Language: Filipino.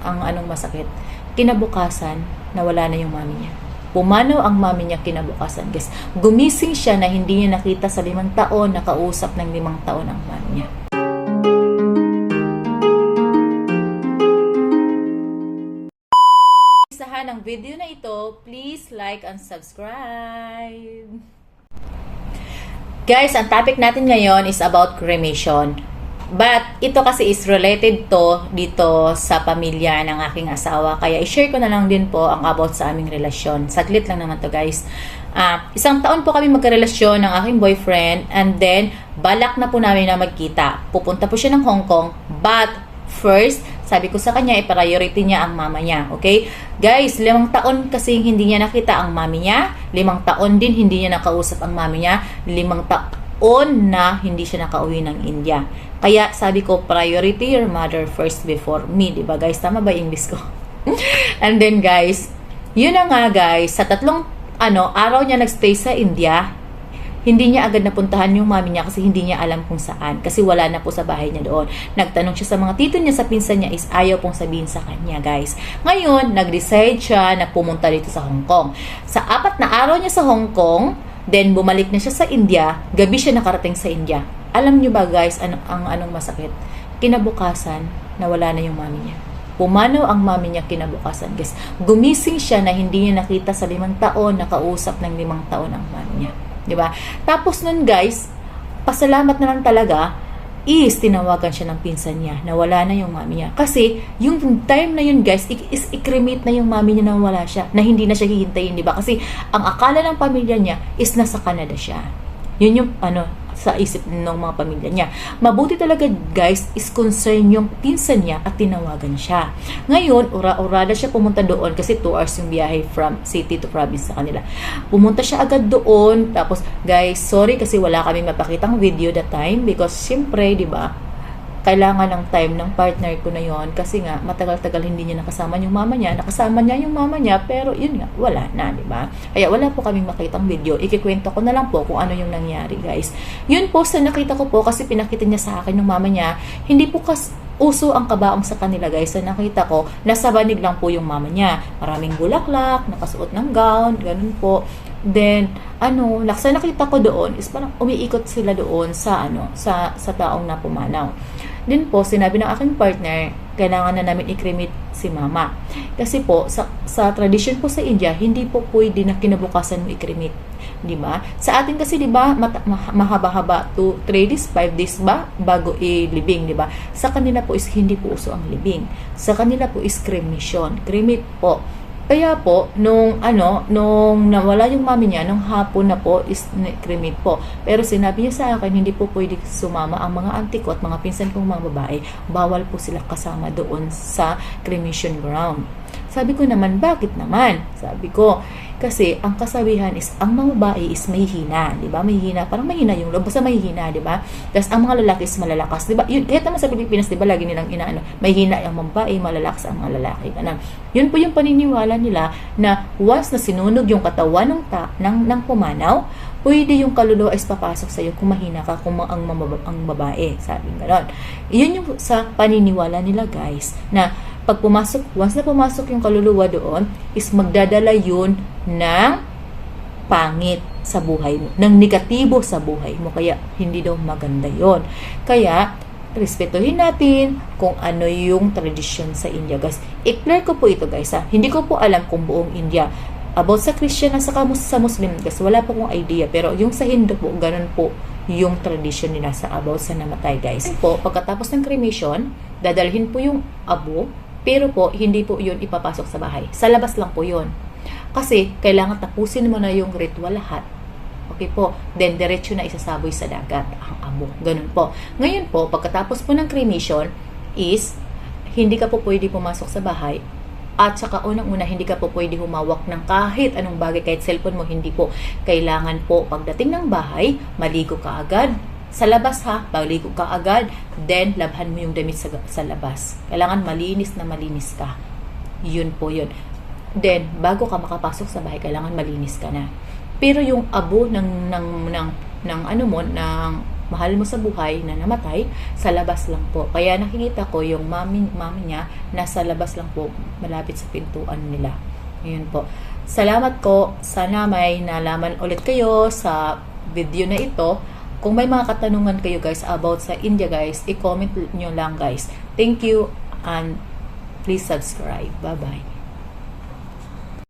Ang anong masakit, kinabukasan, nawala na yung mami niya. Pumanaw ang mami niya kinabukasan, guys. Gumising siya na hindi niya nakita sa 5 taon, nakausap ng 5 taon ang mami niya. Isahan ang video na ito, please like and subscribe. Guys, ang topic natin ngayon is about cremation. But, ito kasi is related to dito sa pamilya ng aking asawa. Kaya, i-share ko na lang din po ang about sa aming relasyon. Saglit lang naman to, guys. Isang taon po kami magkarelasyon ng aking boyfriend. And then, balak na po namin na magkita. Pupunta po siya ng Hong Kong. But, first, sabi ko sa kanya, i-priority niya ang mama niya. Okay? Guys, 5 taon kasi hindi niya nakita ang mami niya. 5 taon din hindi niya nakausap ang mami niya. 5 taon na hindi siya nakauwi ng India. Kaya sabi ko, priority your mother first before me. Diba guys? Tama ba English ko? And then guys, yun na nga guys, sa 3 araw niya nagstay sa India, hindi niya agad napuntahan yung mami niya kasi hindi niya alam kung saan. Kasi wala na po sa bahay niya doon. Nagtanong siya sa mga tito niya, sa pinsan niya is ayaw pong sabihin sa kanya guys. Ngayon, nag-decide siya na pumunta dito sa Hong Kong. Sa 4 na araw niya sa Hong Kong, then bumalik na siya sa India, gabi siya nakarating sa India. Alam niyo ba guys, anong masakit? Kinabukasan, nawala na yung mami niya. Pumanaw ang mami niya kinabukasan guys. Gumising siya na hindi niya nakita sa 5 taon, nakausap ng 5 taon ang mami niya. Diba? Tapos nun guys, pasalamat na lang talaga, is tinawagan siya ng pinsan niya na wala na yung mami niya. Kasi yung time na yun guys, i-cremate na yung mami niya na wala siya, na hindi na siya hihintayin, diba? Kasi ang akala ng pamilya niya is nasa Canada siya. Yun yung sa isip ng mga pamilya niya. Mabuti talaga guys is concern yung pinsan niya at tinawagan siya. Ngayon, ura-urada siya pumunta doon kasi 2 hours yung biyahe from city to province sa kanila. Pumunta siya agad doon. Tapos guys, sorry kasi wala kami mapakitang video that time because siyempre, di ba, kailangan ng time ng partner ko na yon kasi nga matagal-tagal hindi niya nakasama yung mama niya. Nakasama niya yung mama niya pero yun nga, wala na, di ba? Kaya wala po kaming makitang video. Ikikwento ko na lang po kung ano yung nangyari, guys. Yun po sa nakita ko po kasi pinakita niya sa akin yung mama niya. Hindi po uso ang kabaong sa kanila, guys. Sa nakita ko, nasa banig lang po yung mama niya. Maraming bulaklak, nakasuot ng gown, ganun po. Then, sa nakita ko doon is parang umiikot sila doon sa sa taong na pumanaw. Din po, sinabi ng aking partner, kailangan na namin i-cremate si mama. Kasi po, sa tradition po sa India, hindi po pwede na kinabukasan mo i-cremate. Diba? Sa atin kasi, diba, mahaba-haba to 3 days, 5 days ba, bago i-libing, diba? Sa kanila po is hindi po uso ang libing. Sa kanila po is cremation. Cremate po. Kaya po, nung nawala yung mami niya, nung hapon na po, is cremate po. Pero sinabi niya sa akin, hindi po pwede sumama ang mga auntie ko at mga pinsan kong mga babae. Bawal po sila kasama doon sa cremation ground. Sabi ko naman, bakit naman? Sabi ko, kasi ang kasabihan is, ang mga babae is mahihina, di ba? Mahihina, parang mahina yung loob, basta mahihina, di ba? Tapos ang mga lalaki is malalakas, di ba? Yun, kahit naman sa Pilipinas, di ba, lagi nilang mahihina ang mga babae, malalakas ang mga lalaki. Yun po yung paniniwala nila na once na sinunog yung katawan ng pumanaw, pwede yung kaluluwa is papasok sa iyo kung mahina ka, kung ang babae, sabi gano'n. Yun yung sa paniniwala nila, guys, na once na pumasok yung kaluluwa doon, is magdadala yun ng pangit sa buhay mo, ng negatibo sa buhay mo, kaya hindi daw maganda yon. Kaya respetuhin natin kung ano yung tradisyon sa India, guys. I-clear ko po ito, guys, ha? Hindi ko po alam kung buong India about sa Christian at sa Muslim, guys, wala po kong idea, pero yung sa Hindu po, ganun po yung tradisyon nila sa about sa namatay, guys. Po, pagkatapos ng cremation, dadalhin po yung abo, pero po, hindi po yun ipapasok sa bahay. Sa labas lang po yun. Kasi, kailangan tapusin mo na yung ritual lahat. Okay po. Then, diretso na isasaboy sa dagat ang abo. Ganun po. Ngayon po, pagkatapos po ng cremation, is, hindi ka po pwede pumasok sa bahay. At saka, unang-una, hindi ka po pwede humawak ng kahit anong bagay, kahit cellphone mo, hindi po. Kailangan po, pagdating ng bahay, maligo ka agad. Sa labas ha, pagligo ka agad, then labhan mo yung damit sa labas. Kailangan malinis na malinis ka. Yun po yun. Then, bago ka makapasok sa bahay, kailangan malinis ka na. Pero yung abo ng mahal mo sa buhay na namatay, sa labas lang po. Kaya nakikita ko yung mami niya nasa labas lang po, malapit sa pintuan nila. Ayun po. Salamat po. Sana may nalaman ulit kayo sa video na ito. Kung may mga katanungan kayo guys about sa India guys, i-comment nyo lang guys. Thank you and please subscribe. Bye-bye.